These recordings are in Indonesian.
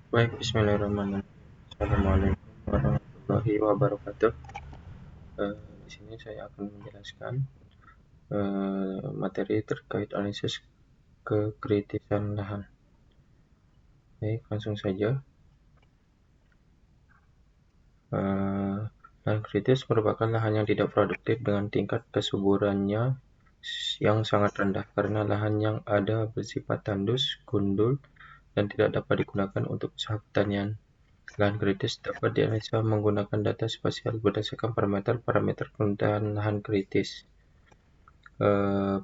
Baik, bismillahirrahmanirrahim. Assalamualaikum warahmatullahi wabarakatuh. Di sini saya akan menjelaskan materi terkait analisis kekritisan lahan. Baik, langsung saja. Lahan kritis merupakan lahan yang tidak produktif dengan tingkat kesuburannya yang sangat rendah karena lahan yang ada bersifat tandus, gundul, dan tidak dapat digunakan untuk usaha pertanian. Lahan kritis dapat dianalisa menggunakan data spasial berdasarkan parameter penentuan lahan kritis.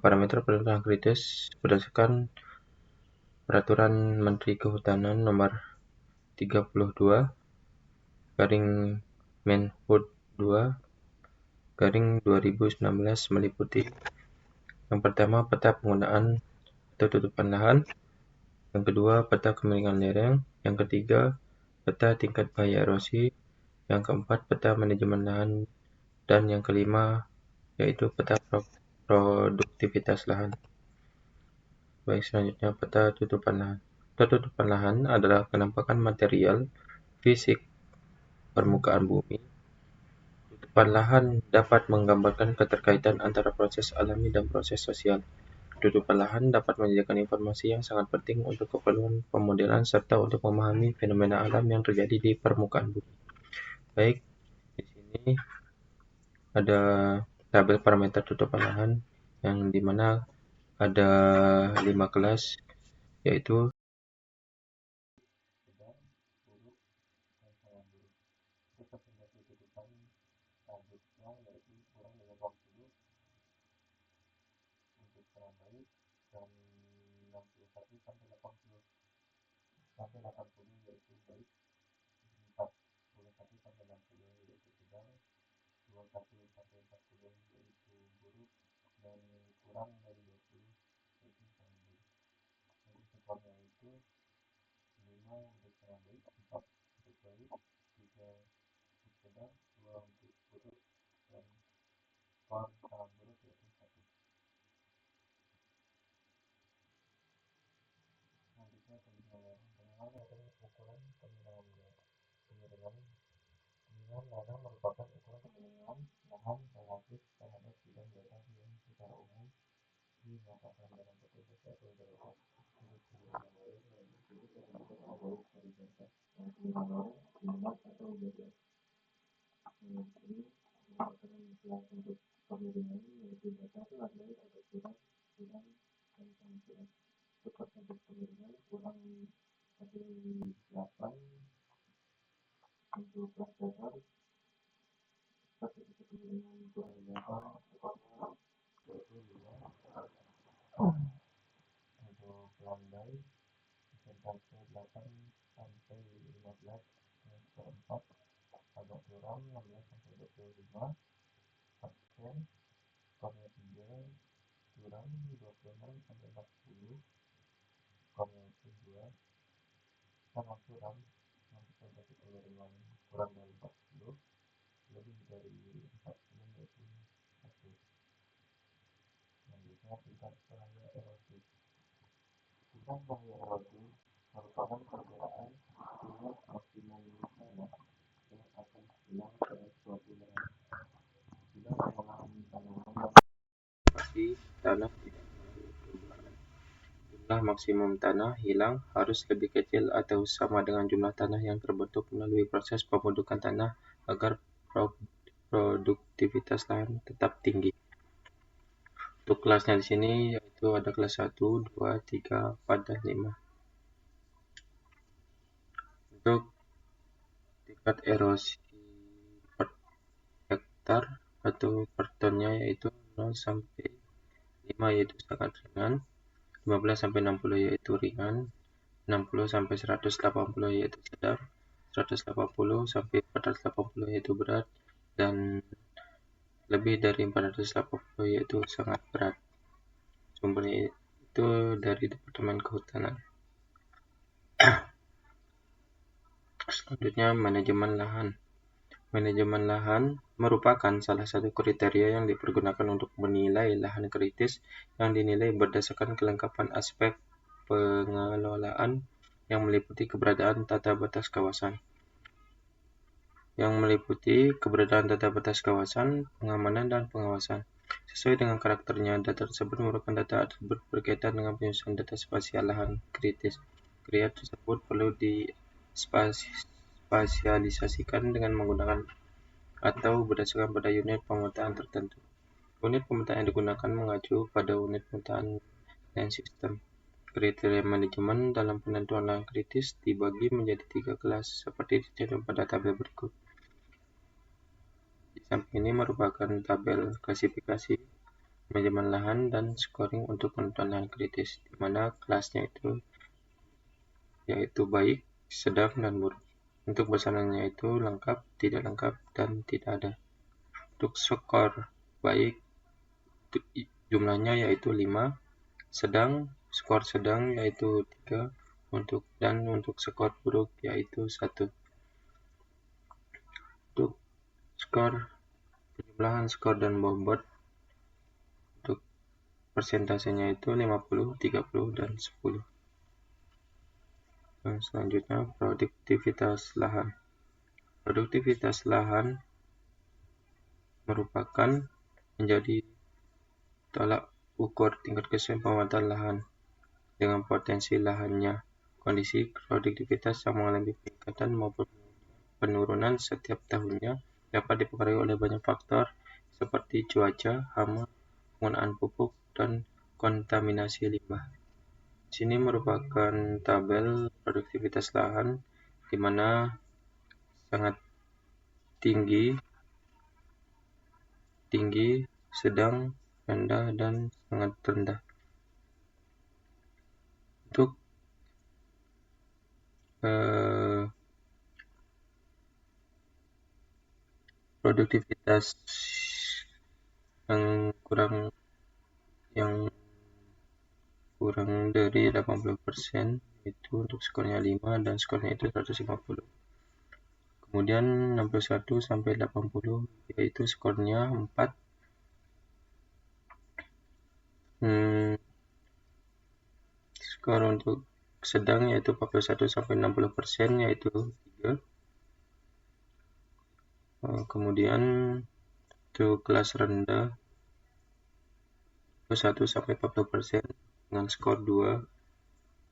Parameter penentuan lahan kritis berdasarkan Peraturan Menteri Kehutanan Nomor 32 garing Menhub 2/2019 meliputi yang pertama peta penggunaan atau tutupan lahan, yang kedua peta kemiringan lereng, yang ketiga peta tingkat bahaya erosi, yang keempat peta manajemen lahan, dan yang kelima yaitu peta produktivitas lahan. Baik, selanjutnya peta tutupan lahan. Peta tutupan lahan adalah penampakan material fisik permukaan bumi. Tutupan lahan dapat menggambarkan keterkaitan antara proses alami dan proses sosial. Tutupan lahan dapat menyediakan informasi yang sangat penting untuk keperluan pemodelan serta untuk memahami fenomena alam yang terjadi di permukaan bumi. Baik, di sini ada tabel parameter tutupan lahan yang dimana ada 5 kelas, yaitu tanah jumlah maksimum tanah hilang harus lebih kecil atau sama dengan jumlah tanah yang terbentuk melalui proses pembentukan tanah agar produktivitas lahan tetap tinggi. Untuk kelasnya di sini yaitu ada kelas 1, 2, 3, 4, dan 5. Untuk tingkat erosi per hektar atau per tonnya yaitu 0 sampai 5 yaitu sangat ringan, 15 sampai 60 yaitu ringan, 60 sampai 180 yaitu sedang, 180 sampai 480 yaitu berat, dan lebih dari 480 yaitu sangat berat. Sumbernya itu dari Departemen Kehutanan. Selanjutnya, manajemen lahan. Manajemen lahan merupakan salah satu kriteria yang dipergunakan untuk menilai lahan kritis yang dinilai berdasarkan kelengkapan aspek pengelolaan yang meliputi keberadaan tata batas kawasan. Tata batas kawasan, pengamanan, dan pengawasan. Sesuai dengan karakternya, data tersebut merupakan data atribut berkaitan dengan penyusunan data spasial lahan kritis. Kriteria tersebut perlu dispasialisasikan dengan menggunakan atau berdasarkan pada unit pemetaan tertentu. Unit pemetaan yang digunakan mengacu pada unit pemetaan dan sistem. Kriteria manajemen dalam penentuan lahan kritis dibagi menjadi 3 kelas, seperti dicontoh pada tabel berikut. Di samping ini merupakan tabel klasifikasi manajemen lahan dan scoring untuk penentuan lahan kritis, di mana kelasnya itu yaitu baik, sedang, dan buruk. Untuk besarannya itu lengkap, tidak lengkap, dan tidak ada. Untuk skor baik, jumlahnya yaitu 5, skor sedang yaitu 3, dan untuk skor buruk yaitu 1. Untuk skor penjumlahan skor dan bobot, untuk persentasenya itu 50, 30, dan 10. Dan selanjutnya produktivitas lahan. Produktivitas lahan merupakan menjadi tolak ukur tingkat keseimbangan lahan dengan potensi lahannya. Kondisi produktivitas yang mengalami peningkatan maupun penurunan setiap tahunnya dapat dipengaruhi oleh banyak faktor seperti cuaca, hama, penggunaan pupuk, dan kontaminasi limbah. Sini merupakan tabel produktivitas lahan di mana sangat tinggi, sedang, rendah, dan sangat rendah. Untuk produktivitas yang kurang dari 80% itu untuk skornya 5 dan skornya itu 150. Kemudian 61 sampai 80 yaitu skornya 4. Skor untuk sedang yaitu 41 sampai 60% yaitu 3. Kemudian untuk kelas rendah 1 sampai 40% dengan skor 2,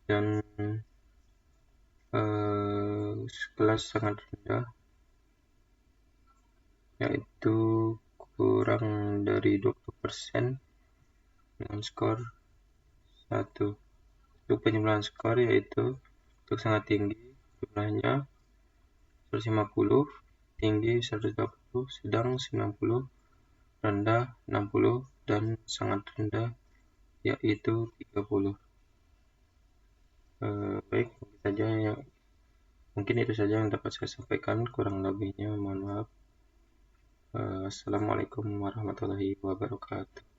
dan kelas sangat rendah yaitu kurang dari 20% dengan skor 1. Untuk penjumlahan skor yaitu untuk sangat tinggi jumlahnya 150, tinggi 120, sedang 90, rendah 60, dan sangat rendah yaitu 30. Baik, mungkin itu saja yang dapat saya sampaikan, kurang lebihnya mohon maaf. Assalamualaikum warahmatullahi wabarakatuh.